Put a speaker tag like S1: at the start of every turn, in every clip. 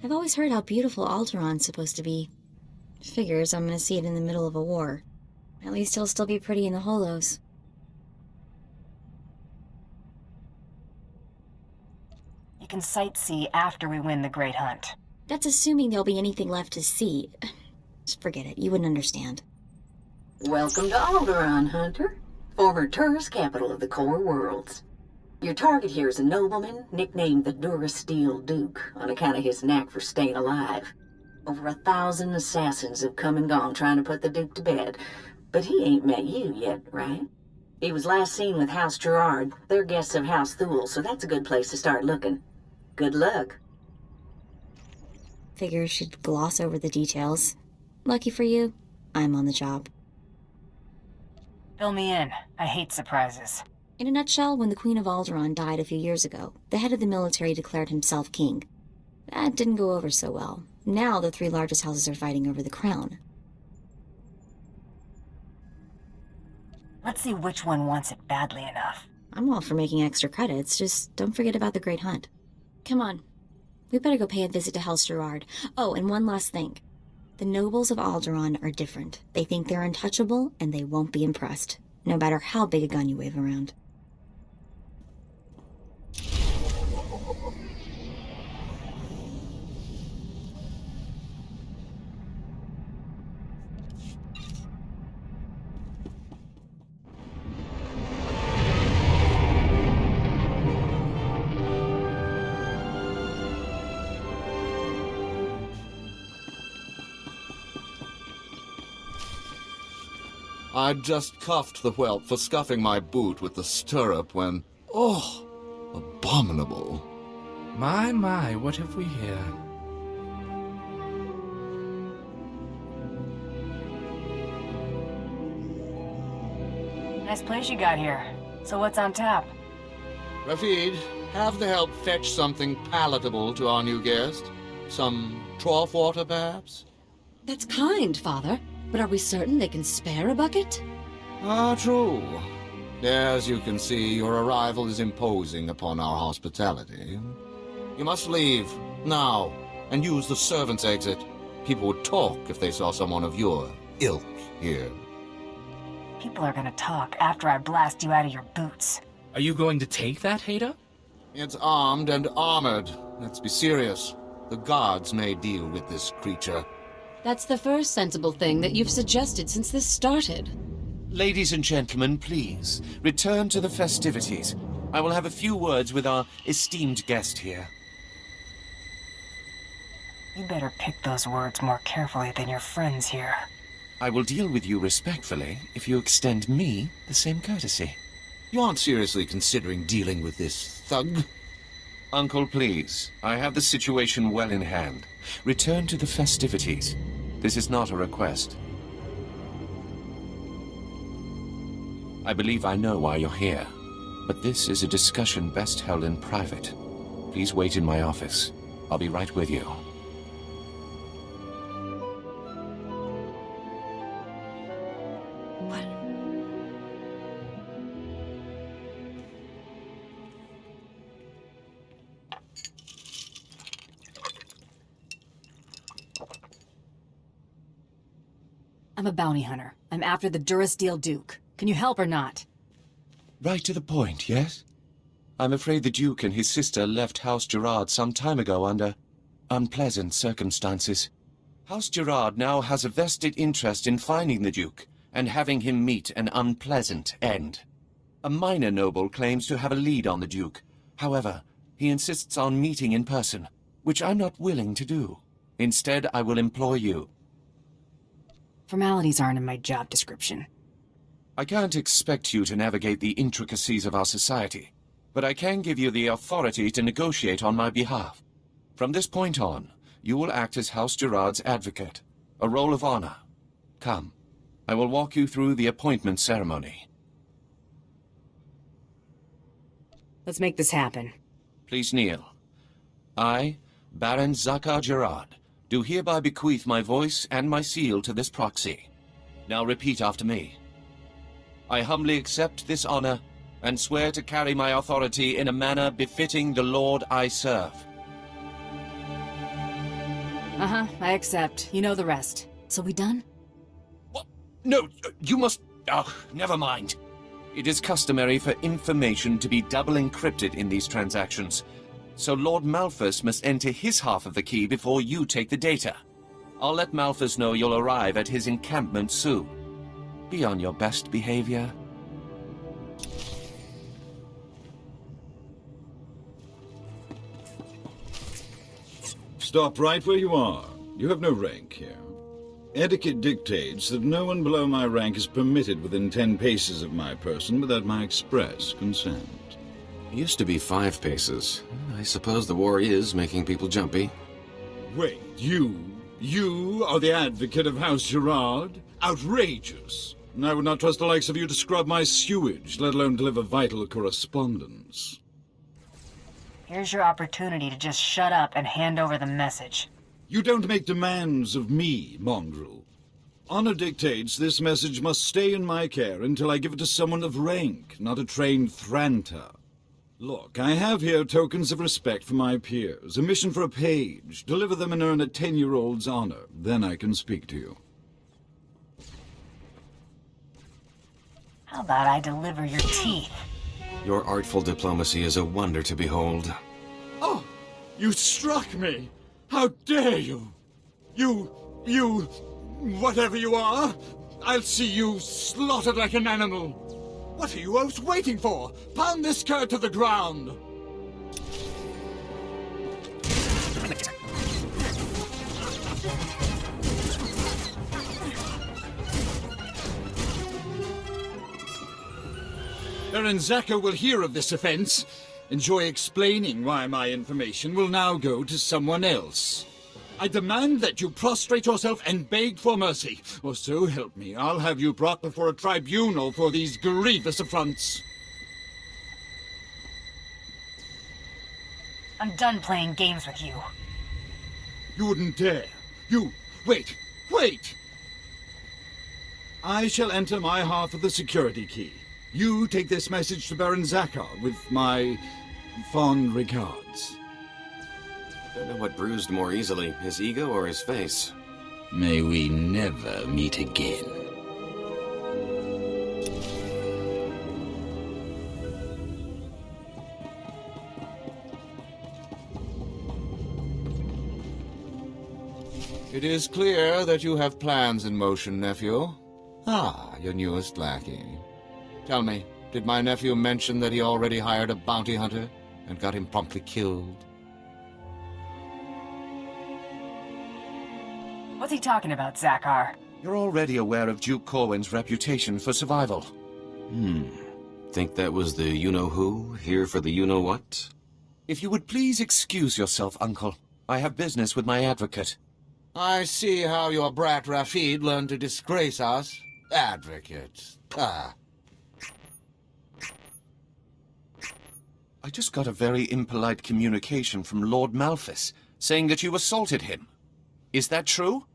S1: I've always heard how beautiful Alderaan's supposed to be. Figures I'm gonna see it in the middle of a war. At least he'll still be pretty in the holos.
S2: You can sightsee after we win the Great Hunt.
S1: That's assuming there'll be anything left to see. Just forget it, you wouldn't understand.
S3: Welcome to Alderaan, Hunter. Former tourist capital of the core worlds. Your target here is a nobleman nicknamed the Durasteel Duke on account of his knack for staying alive. Over 1,000 assassins have come and gone trying to put the Duke to bed, but he ain't met you yet, right? He was last seen with House Gerard. They're guests of House Thule, so that's a good place to start looking. Good luck.
S1: Figures she'd gloss over the details. Lucky for you, I'm on the job.
S2: Fill me in. I hate surprises.
S1: In a nutshell, when the Queen of Alderaan died a few years ago, the head of the military declared himself king. That didn't go over so well. Now the three largest houses are fighting over the crown.
S2: Let's see which one wants it badly enough.
S1: I'm all for making extra credits, just don't forget about the Great Hunt. Come on. We better go pay a visit to House Gerard. Oh, and one last thing. The nobles of Alderaan are different. They think they're untouchable, and they won't be impressed, no matter how big a gun you wave around.
S4: I'd just cuffed the whelp for scuffing my boot with the stirrup when... Oh, abominable.
S5: My, what have we here?
S2: Nice place you got here. So what's on tap?
S4: Rafid, have the help fetch something palatable to our new guest. Some trough water, perhaps?
S6: That's kind, Father. But are we certain they can spare a bucket?
S4: Ah, true. As you can see, your arrival is imposing upon our hospitality. You must leave, now, and use the servants' exit. People would talk if they saw someone of your ilk here.
S2: People are gonna talk after I blast you out of your boots.
S5: Are you going to take that, Haida?
S4: It's armed and armored. Let's be serious. The gods may deal with this creature.
S6: That's the first sensible thing that you've suggested since this started.
S7: Ladies and gentlemen, please, return to the festivities. I will have a few words with our esteemed guest here.
S2: You better pick those words more carefully than your friends here.
S7: I will deal with you respectfully if you extend me the same courtesy.
S4: You aren't seriously considering dealing with this thug?
S7: Uncle, please. I have the situation well in hand. Return to the festivities. This is not a request. I believe I know why you're here, but this is a discussion best held in private. Please wait in my office. I'll be right with you.
S6: What? I'm a bounty hunter. I'm after the Durasteel Duke. Can you help or not?
S7: Right to the point, yes? I'm afraid the Duke and his sister left House Gerard some time ago under unpleasant circumstances. House Gerard now has a vested interest in finding the Duke and having him meet an unpleasant end. A minor noble claims to have a lead on the Duke. However, he insists on meeting in person, which I'm not willing to do. Instead, I will employ you.
S2: Formalities aren't in my job description.
S7: I can't expect you to navigate the intricacies of our society, but I can give you the authority to negotiate on my behalf. From this point on, you will act as House Gerard's advocate, a role of honor. Come, I will walk you through the appointment ceremony.
S2: Let's make this happen.
S7: Please kneel. I, Baron Zakar Gerard, do hereby bequeath my voice and my seal to this proxy. Now repeat after me. I humbly accept this honor and swear to carry my authority in a manner befitting the Lord I serve.
S6: Uh-huh, I accept. You know the rest. So we done?
S7: What? No, you must... Oh, never mind. It is customary for information to be double encrypted in these transactions. So Lord Malphus must enter his half of the key before you take the data. I'll let Malphus know you'll arrive at his encampment soon. Be on your best behavior.
S8: Stop right where you are. You have no rank here. Etiquette dictates that no one below my rank is permitted within 10 paces of my person without my express consent.
S9: It used to be 5 paces. I suppose the war is making people jumpy.
S8: Wait, you are the advocate of House Gerard? Outrageous! I would not trust the likes of you to scrub my sewage, let alone deliver vital correspondence.
S2: Here's your opportunity to just shut up and hand over the message.
S8: You don't make demands of me, mongrel. Honor dictates this message must stay in my care until I give it to someone of rank, not a trained Thranter. Look, I have here tokens of respect for my peers, a mission for a page. Deliver them and earn a 10-year-old's honor. Then I can speak to you.
S2: How about I deliver your teeth?
S9: Your artful diplomacy is a wonder to behold.
S8: Oh! You struck me! How dare you! You... whatever you are, I'll see you slaughtered like an animal! What are you oafs waiting for? Pound this cur to the ground! Baron Zaka will hear of this offense. Enjoy explaining why my information will now go to someone else. I demand that you prostrate yourself and beg for mercy, or so help me, I'll have you brought before a tribunal for these grievous affronts.
S2: I'm done playing games with you.
S8: You wouldn't dare. Wait! I shall enter my half of the security key. You take this message to Baron Zakar with my fond regards.
S9: Don't know what bruised more easily, his ego or his face.
S10: May we never meet again.
S4: It is clear that you have plans in motion, nephew. Ah, your newest lackey. Tell me, did my nephew mention that he already hired a bounty hunter and got him promptly killed?
S2: What's he talking about, Zakar?
S7: You're already aware of Duke Corwin's reputation for survival.
S9: Think that was the you-know-who, here for the you-know-what?
S7: If you would please excuse yourself, Uncle. I have business with my advocate.
S4: I see how your brat Rafid learned to disgrace us. Advocate. Ah.
S7: I just got a very impolite communication from Lord Malphus, saying that you assaulted him. Is that true?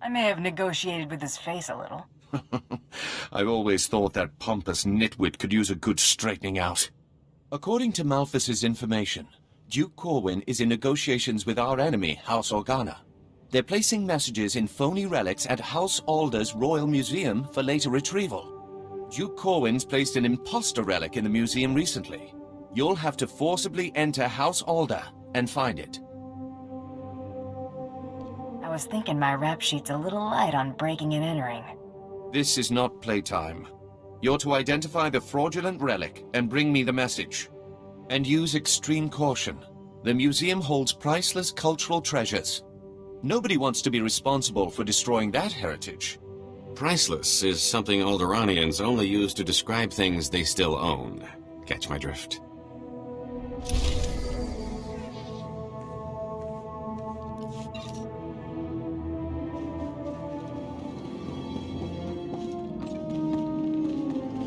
S2: I may have negotiated with his face a little.
S7: I've always thought that pompous nitwit could use a good straightening out. According to Malphus's information, Duke Corwin is in negotiations with our enemy, House Organa. They're placing messages in phony relics at House Alder's Royal Museum for later retrieval. Duke Corwin's placed an imposter relic in the museum recently. You'll have to forcibly enter House Alder and find it.
S2: I was thinking my rap sheet's a little light on breaking and entering.
S7: This is not playtime. You're to identify the fraudulent relic and bring me the message. And use extreme caution. The museum holds priceless cultural treasures. Nobody wants to be responsible for destroying that heritage.
S9: Priceless is something Alderaanians only use to describe things they still own. Catch my drift?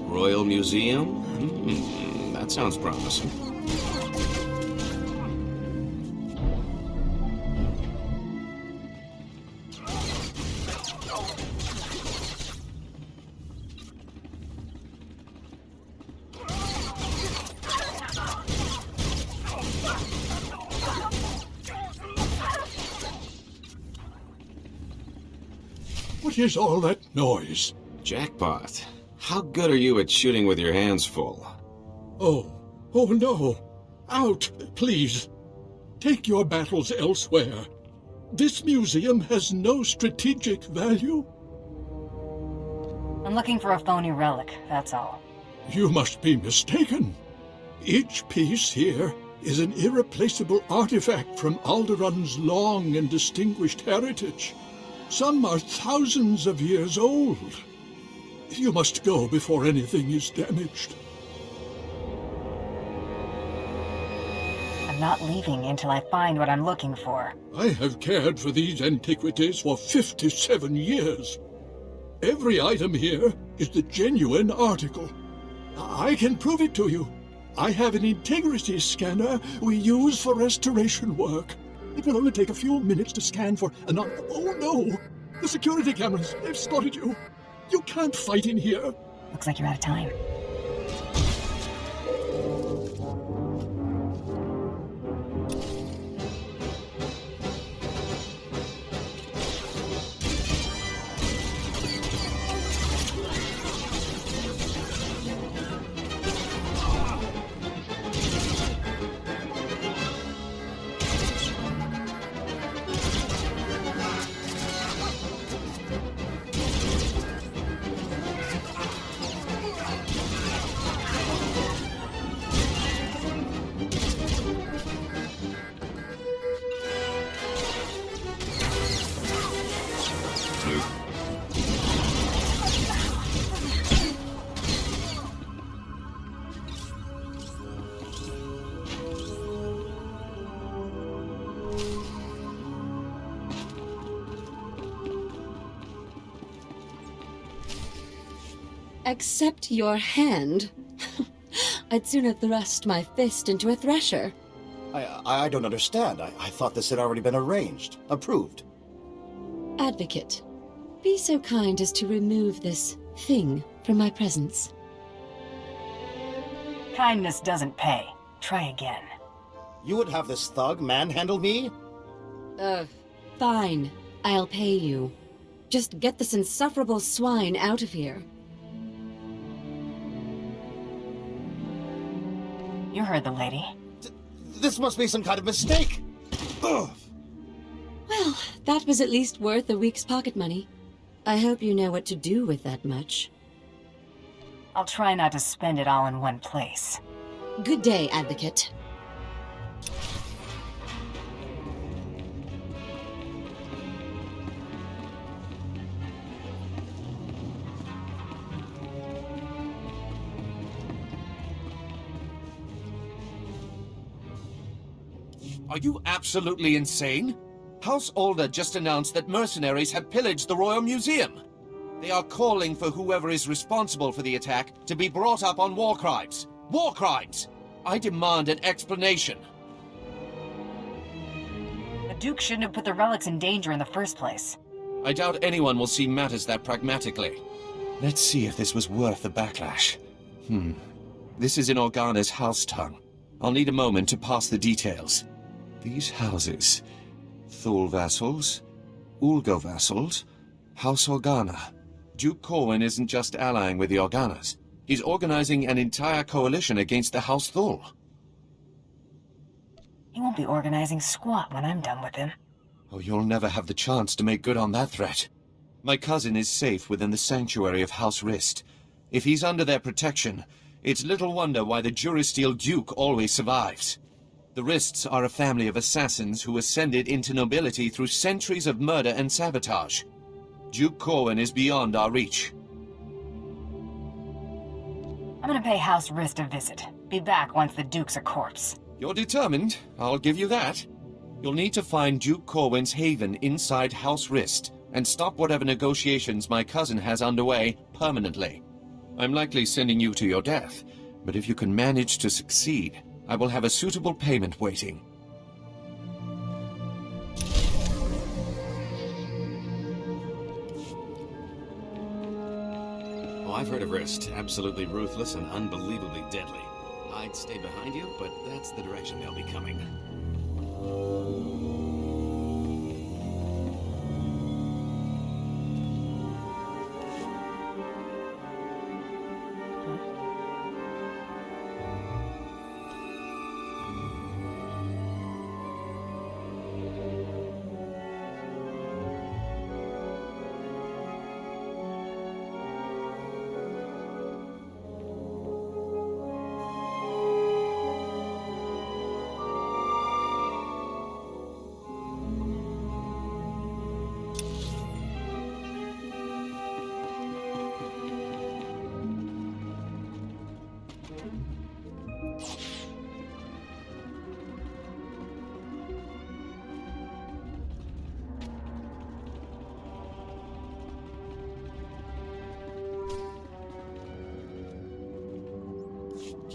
S9: Royal Museum? That sounds promising.
S11: What is all that noise?
S9: Jackpot. How good are you at shooting with your hands full?
S11: Oh no. Out, please. Take your battles elsewhere. This museum has no strategic value.
S2: I'm looking for a phony relic, that's all.
S11: You must be mistaken. Each piece here is an irreplaceable artifact from Alderaan's long and distinguished heritage. Some are thousands of years old. You must go before anything is damaged.
S2: I'm not leaving until I find what I'm looking for.
S11: I have cared for these antiquities for 57 years. Every item here is the genuine article. I can prove it to you. I have an integrity scanner we use for restoration work. It will only take a few minutes to scan for an... Oh no! The security cameras, they've spotted you. You can't fight in here.
S2: Looks like you're out of time.
S12: Accept your hand? I'd sooner thrust my fist into a thresher.
S13: I don't understand. I thought this had already been arranged, approved.
S12: Advocate, be so kind as to remove this thing from my presence.
S2: Kindness doesn't pay. Try again.
S13: You would have this thug manhandle me?
S12: Fine. I'll pay you. Just get this insufferable swine out of here.
S2: You heard the lady.
S13: This must be some kind of mistake! Ugh.
S12: Well, that was at least worth a week's pocket money. I hope you know what to do with that much.
S2: I'll try not to spend it all in one place.
S12: Good day, Advocate.
S7: Are you absolutely insane? House Alder just announced that mercenaries have pillaged the Royal Museum. They are calling for whoever is responsible for the attack to be brought up on war crimes. War crimes! I demand an explanation.
S2: The Duke shouldn't have put the relics in danger in the first place.
S7: I doubt anyone will see matters that pragmatically. Let's see if this was worth the backlash. This is in Organa's house tongue. I'll need a moment to pass the details. These houses... Thule vassals, Ulgo vassals, House Organa. Duke Corwin isn't just allying with the Organas. He's organizing an entire coalition against the House Thule.
S2: He won't be organizing squat when I'm done with him.
S7: Oh, you'll never have the chance to make good on that threat. My cousin is safe within the sanctuary of House Rist. If he's under their protection, it's little wonder why the Durasteel Duke always survives. The Rists are a family of assassins who ascended into nobility through centuries of murder and sabotage. Duke Corwin is beyond our reach.
S2: I'm gonna pay House Rist a visit. Be back once the Duke's a corpse.
S7: You're determined, I'll give you that. You'll need to find Duke Corwin's haven inside House Rist, and stop whatever negotiations my cousin has underway permanently. I'm likely sending you to your death, but if you can manage to succeed, I will have a suitable payment waiting.
S9: Oh, I've heard of Rist. Absolutely ruthless and unbelievably deadly. I'd stay behind you, but that's the direction they'll be coming.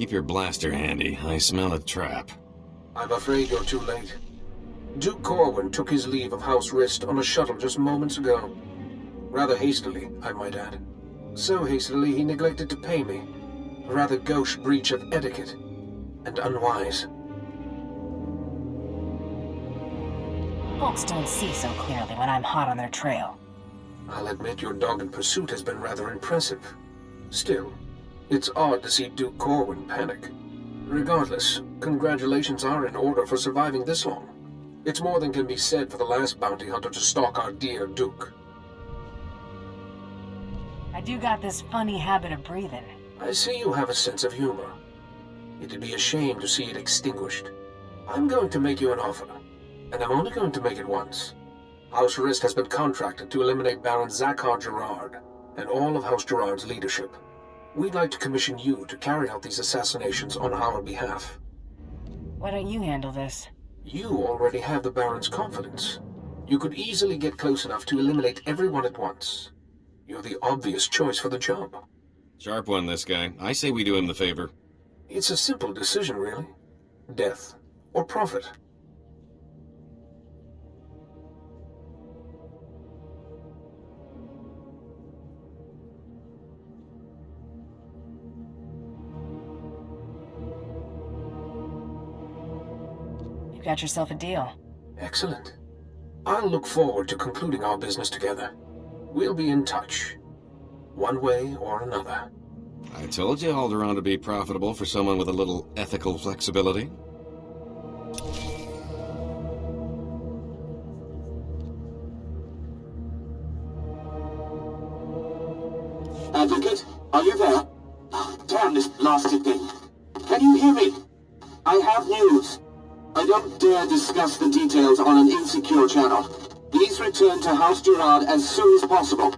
S9: Keep your blaster handy. I smell a trap.
S14: I'm afraid you're too late. Duke Corwin took his leave of House Rist on a shuttle just moments ago. Rather hastily, I might add. So hastily he neglected to pay me. A rather gauche breach of etiquette. And unwise.
S2: Folks don't see so clearly when I'm hot on their trail.
S14: I'll admit your dogged pursuit has been rather impressive. Still, it's odd to see Duke Corwin panic. Regardless, congratulations are in order for surviving this long. It's more than can be said for the last bounty hunter to stalk our dear Duke.
S2: I do got this funny habit of breathing.
S14: I see you have a sense of humor. It'd be a shame to see it extinguished. I'm going to make you an offer, and I'm only going to make it once. House Rist has been contracted to eliminate Baron Zakhar Gerard and all of House Gerard's leadership. We'd like to commission you to carry out these assassinations on our behalf.
S2: Why don't you handle this?
S14: You already have the Baron's confidence. You could easily get close enough to eliminate everyone at once. You're the obvious choice for the job.
S9: Sharp one, this guy. I say we do him the favor.
S14: It's a simple decision, really. Death or profit.
S2: You got yourself a deal.
S14: Excellent. I'll look forward to concluding our business together. We'll be in touch, one way or another.
S9: I told you Alderaan to be profitable for someone with a little ethical flexibility.
S15: Advocate, are you there? Damn this blasted thing. Can you hear me? I have news. I don't dare discuss the details on an insecure channel. Please return to House Gerard as soon as possible.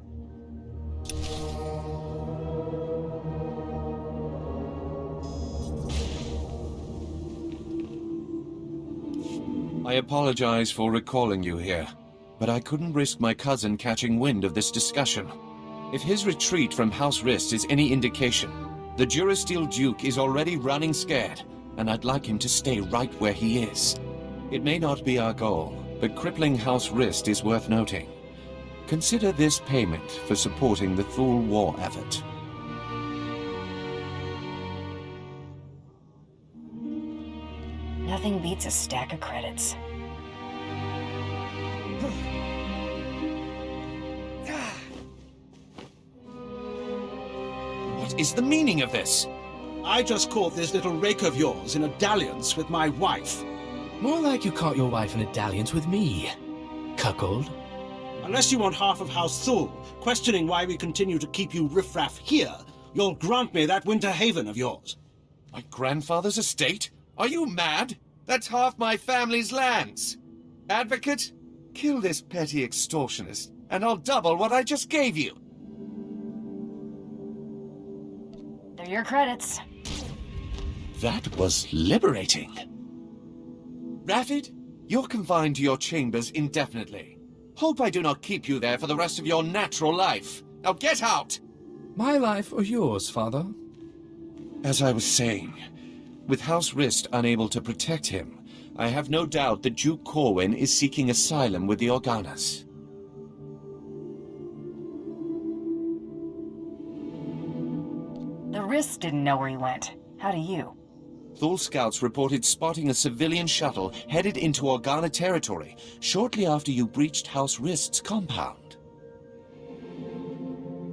S7: I apologize for recalling you here, but I couldn't risk my cousin catching wind of this discussion. If his retreat from House Rist is any indication, the Durasteel Duke is already running scared, and I'd like him to stay right where he is. It may not be our goal, but crippling House Rist is worth noting. Consider this payment for supporting the Thule war effort.
S2: Nothing beats a stack of credits.
S7: What is the meaning of this?
S16: I just caught this little rake of yours in a dalliance with my wife.
S5: More like you caught your wife in a dalliance with me, cuckold.
S16: Unless you want half of House Thule questioning why we continue to keep you riffraff here, you'll grant me that winter haven of yours.
S7: My grandfather's estate? Are you mad? That's half my family's lands. Advocate, kill this petty extortionist, and I'll double what I just gave you.
S2: They're your credits.
S7: That was liberating. Raffid, you're confined to your chambers indefinitely. Hope I do not keep you there for the rest of your natural life. Now get out!
S5: My life or yours, father?
S7: As I was saying, with House Rist unable to protect him, I have no doubt that Duke Corwin is seeking asylum with the Organas.
S2: The Rist didn't know where he went. How do you?
S7: Thule scouts reported spotting a civilian shuttle headed into Organa territory shortly after you breached House Rist's compound.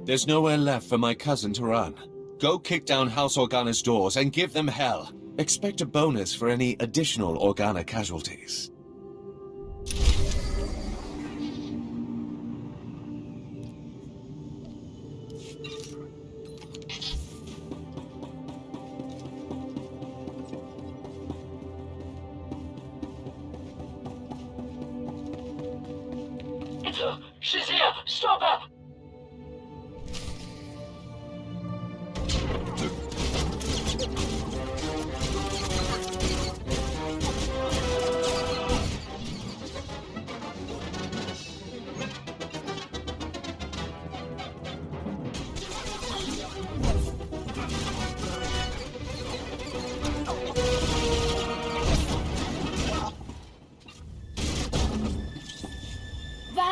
S7: There's nowhere left for my cousin to run. Go kick down House Organa's doors and give them hell. Expect a bonus for any additional Organa casualties.
S15: It's her! She's here! Stop her!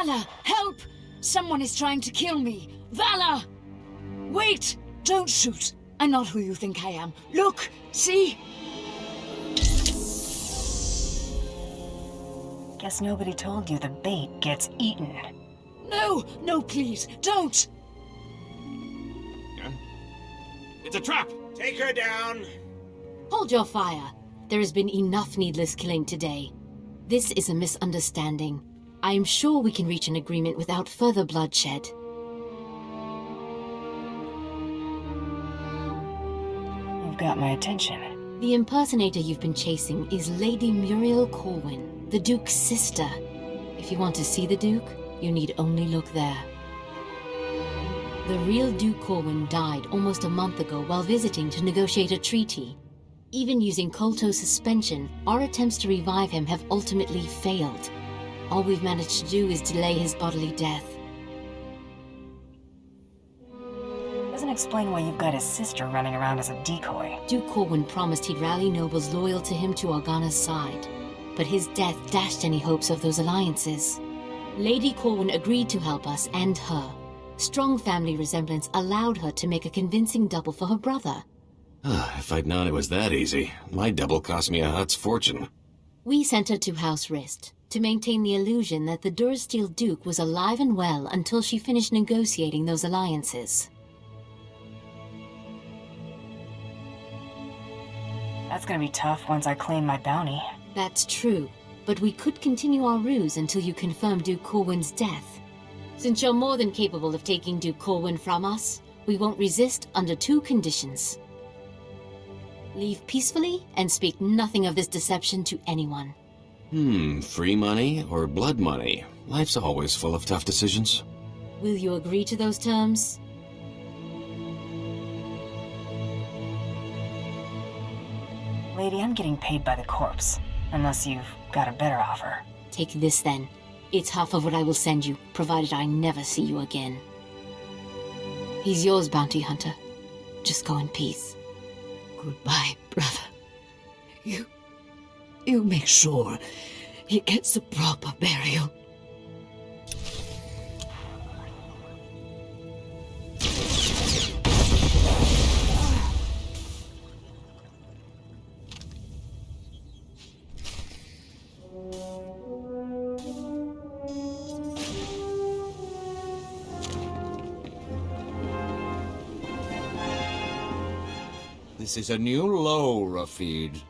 S6: Vala, help! Someone is trying to kill me. Vala! Wait! Don't shoot. I'm not who you think I am. Look! See?
S2: Guess nobody told you the bait gets eaten.
S6: No! No, please! Don't!
S9: It's a trap!
S16: Take her down!
S12: Hold your fire. There has been enough needless killing today. This is a misunderstanding. I am sure we can reach an agreement without further bloodshed.
S2: You've got my attention.
S12: The impersonator you've been chasing is Lady Muriel Corwin, the Duke's sister. If you want to see the Duke, you need only look there. The real Duke Corwin died almost a month ago while visiting to negotiate a treaty. Even using Kolto suspension, our attempts to revive him have ultimately failed. All we've managed to do is delay his bodily death.
S2: Doesn't explain why you've got his sister running around as a decoy.
S12: Duke Corwin promised he'd rally nobles loyal to him to Organa's side, but his death dashed any hopes of those alliances. Lady Corwin agreed to help us and her. Strong family resemblance allowed her to make a convincing double for her brother.
S9: If I'd known it was that easy, my double cost me a Hutt's fortune.
S12: We sent her to House Rist to maintain the illusion that the Durasteel Duke was alive and well until she finished negotiating those alliances.
S2: That's gonna be tough once I claim my bounty.
S12: That's true, but we could continue our ruse until you confirm Duke Corwin's death. Since you're more than capable of taking Duke Corwin from us, we won't resist under two conditions. Leave peacefully and speak nothing of this deception to anyone.
S9: Free money or blood money? Life's always full of tough decisions.
S12: Will you agree to those terms?
S2: Lady, I'm getting paid by the corpse. Unless you've got a better offer.
S12: Take this then. It's half of what I will send you, provided I never see you again. He's yours, bounty hunter. Just go in peace.
S17: Goodbye, brother. You make sure he gets a proper burial.
S4: This is a new low, Rafid.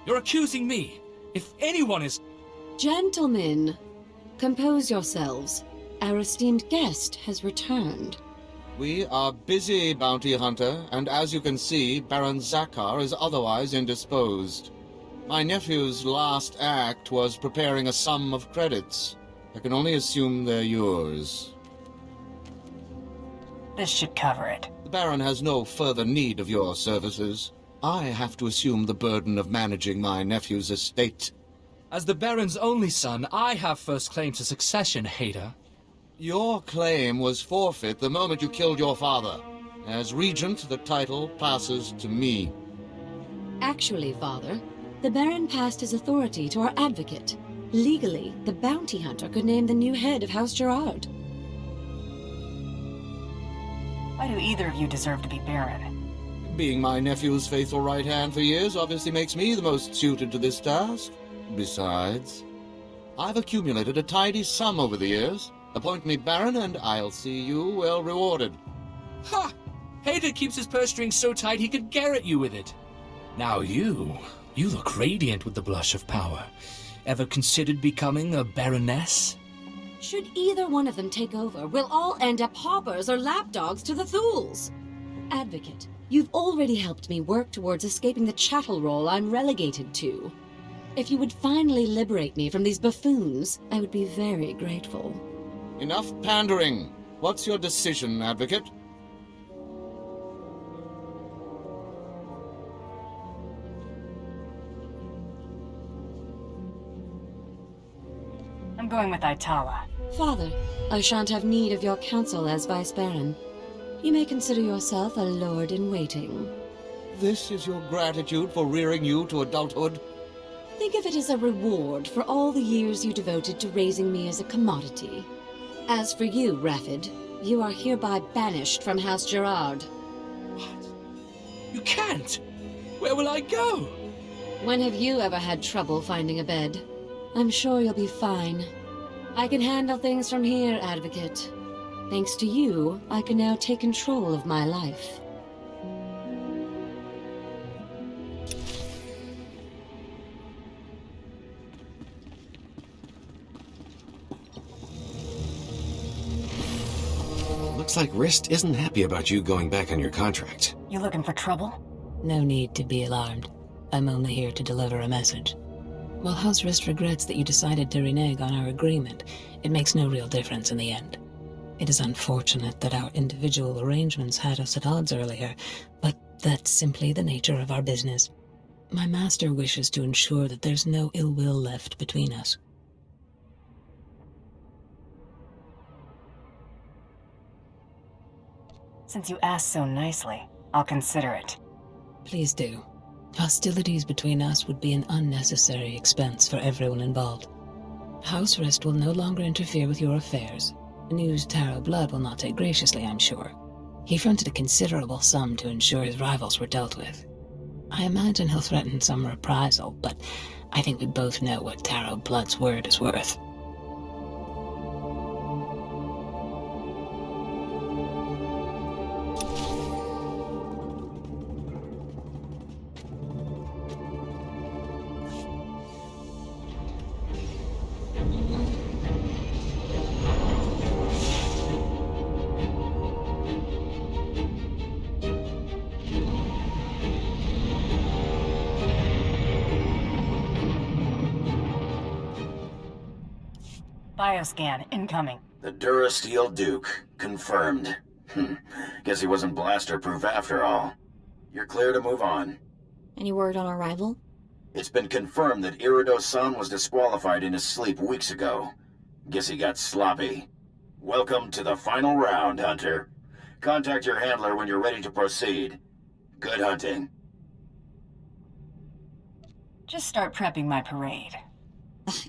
S5: You're accusing me. If anyone is...
S12: Gentlemen, compose yourselves. Our esteemed guest has returned.
S4: We are busy, bounty hunter, and as you can see, Baron Zakar is otherwise indisposed. My nephew's last act was preparing a sum of credits. I can only assume they're yours.
S2: This should cover it.
S4: The Baron has no further need of your services. I have to assume the burden of managing my nephew's estate.
S5: As the Baron's only son, I have first claim to succession, Hader.
S4: Your claim was forfeit the moment you killed your father. As regent, the title passes to me.
S12: Actually, Father, the Baron passed his authority to our advocate. Legally, the bounty hunter could name the new head of House Gerard.
S2: Why do either of you deserve to be Baron?
S4: Being my nephew's faithful right hand for years obviously makes me the most suited to this task. Besides, I've accumulated a tidy sum over the years. Appoint me Baron and I'll see you well rewarded.
S5: Ha! Hader keeps his purse strings so tight he could garrote you with it. Now you look radiant with the blush of power. Ever considered becoming a Baroness?
S12: Should either one of them take over, we'll all end up hoppers or lapdogs to the Thools. Advocate, you've already helped me work towards escaping the chattel role I'm relegated to. If you would finally liberate me from these buffoons, I would be very grateful.
S4: Enough pandering. What's your decision, Advocate?
S2: I'm going with Itala.
S12: Father, I shan't have need of your counsel as Vice Baron. You may consider yourself a lord-in-waiting.
S4: This is your gratitude for rearing you to adulthood?
S12: Think of it as a reward for all the years you devoted to raising me as a commodity. As for you, Raffid, you are hereby banished from House Gerard.
S5: You can't! Where will I go?
S12: When have you ever had trouble finding a bed? I'm sure you'll be fine. I can handle things from here, Advocate. Thanks to you, I can now take control of my life.
S9: Looks like Rist isn't happy about you going back on your contract.
S2: You looking for trouble?
S12: No need to be alarmed. I'm only here to deliver a message. While House Rist regrets that you decided to renege on our agreement, it makes no real difference in the end. It is unfortunate that our individual arrangements had us at odds earlier, but that's simply the nature of our business. My master wishes to ensure that there's no ill will left between us.
S2: Since you asked so nicely, I'll consider it.
S12: Please do. Hostilities between us would be an unnecessary expense for everyone involved. House Rist will no longer interfere with your affairs. News Taro Blood will not take graciously, I'm sure. He fronted a considerable sum to ensure his rivals were dealt with. I imagine he'll threaten some reprisal, but I think we both know what Taro Blood's word is worth.
S2: Bioscan incoming.
S18: The Durasteel Duke. Confirmed. Guess he wasn't blaster-proof after all. You're clear to move on.
S1: Any word on our rival?
S18: It's been confirmed that Irido-san was disqualified in his sleep weeks ago. Guess he got sloppy. Welcome to the final round, Hunter. Contact your handler when you're ready to proceed. Good hunting.
S2: Just start prepping my parade.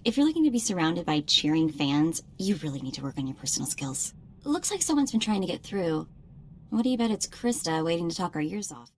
S1: If you're looking to be surrounded by cheering fans, you really need to work on your personal skills. Looks like someone's been trying to get through. What do you bet it's Krista waiting to talk our ears off?